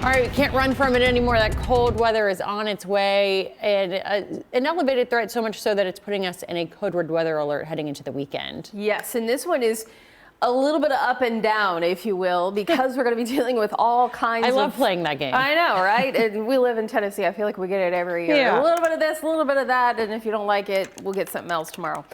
All right, we can't run from it anymore. That cold weather is on its way, and an elevated threat, so much so that it's putting us in a code red weather alert heading into the weekend. Yes, and this one is a little bit of up and down, if you will, because we're going to be dealing with all kinds of... I love playing that game. I know, right? And we live in Tennessee. I feel like we get it every year. Yeah. A little bit of this, a little bit of that, and if you don't like it, we'll get something else tomorrow.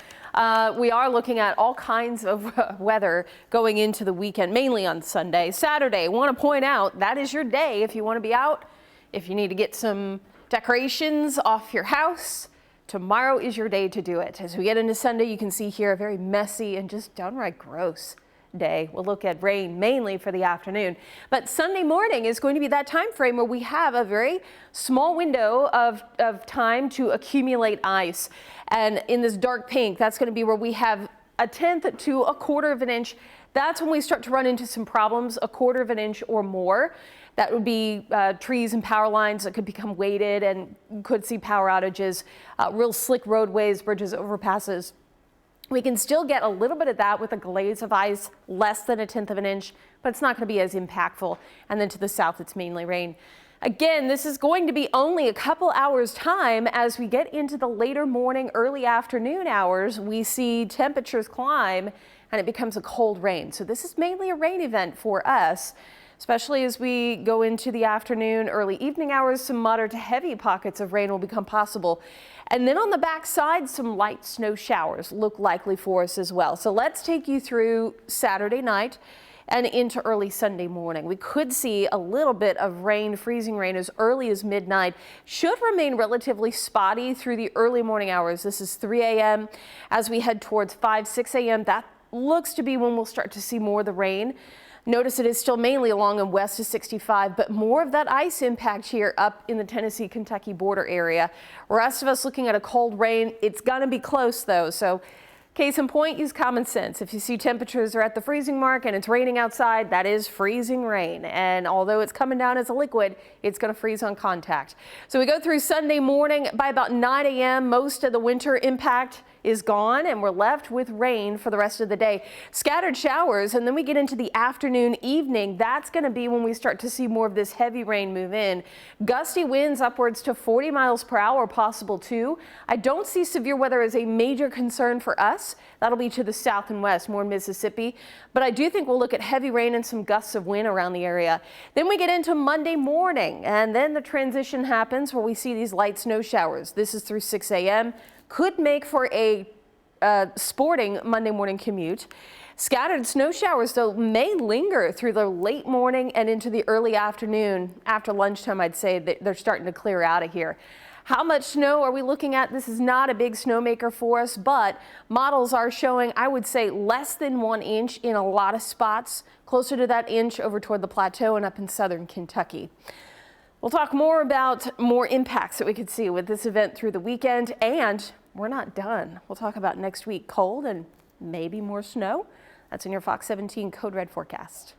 We are looking at all kinds of weather going into the weekend, mainly on Sunday. Saturday, want to point out, that is your day if you want to be out, if you need to get some decorations off your house. Tomorrow is your day to do it. As we get into Sunday, you can see here a very messy and just downright gross day. We'll look at rain mainly for the afternoon, but Sunday morning is going to be that time frame where we have a very small window of time to accumulate ice. And in this dark pink, that's going to be where we have 1/10 to 1/4 of an inch. That's when we start to run into some problems, 1/4 of an inch or more. That would be trees and power lines that could become weighted and could see power outages, real slick roadways, bridges, overpasses. We can still get a little bit of that with a glaze of ice, less than 1/10 of an inch, but it's not going to be as impactful. And then to the south, it's mainly rain. Again, this is going to be only a couple hours time. As we get into the later morning, early afternoon hours, we see temperatures climb and it becomes a cold rain. So this is mainly a rain event for us, especially as we go into the afternoon, early evening hours. Some moderate to heavy pockets of rain will become possible. And then on the backside, some light snow showers look likely for us as well. So let's take you through Saturday night and into early Sunday morning. We could see a little bit of rain, freezing rain as early as midnight. Should remain relatively spotty through the early morning hours. This is 3 a.m. As we head towards 5, 6 a.m., that looks to be when we'll start to see more of the rain. Notice it is still mainly along and west of 65, but more of that ice impact here up in the Tennessee-Kentucky border area. Rest of us looking at a cold rain. It's going to be close, though, so case in point, use common sense. If you see temperatures are at the freezing mark and it's raining outside, that is freezing rain. And although it's coming down as a liquid, it's going to freeze on contact. So we go through Sunday morning. By about 9 a.m., most of the winter impact is gone and we're left with rain for the rest of the day. Scattered showers, and then we get into the afternoon, evening. That's going to be when we start to see more of this heavy rain move in. Gusty winds upwards to 40 miles per hour possible too. I don't see severe weather as a major concern for us. That'll be to the south and west, more Mississippi. But I do think we'll look at heavy rain and some gusts of wind around the area. Then we get into Monday morning, and then the transition happens where we see these light snow showers. This is through 6 a.m. Could make for a sporting Monday morning commute. Scattered snow showers, though, may linger through the late morning and into the early afternoon. After lunchtime, I'd say that they're starting to clear out of here. How much snow are we looking at? This is not a big snowmaker for us, but models are showing, I would say, less than 1 inch in a lot of spots, closer to that inch over toward the plateau and up in southern Kentucky. We'll talk more about more impacts that we could see with this event through the weekend, and we're not done. We'll talk about next week, cold and maybe more snow. That's in your Fox 17 Code Red forecast.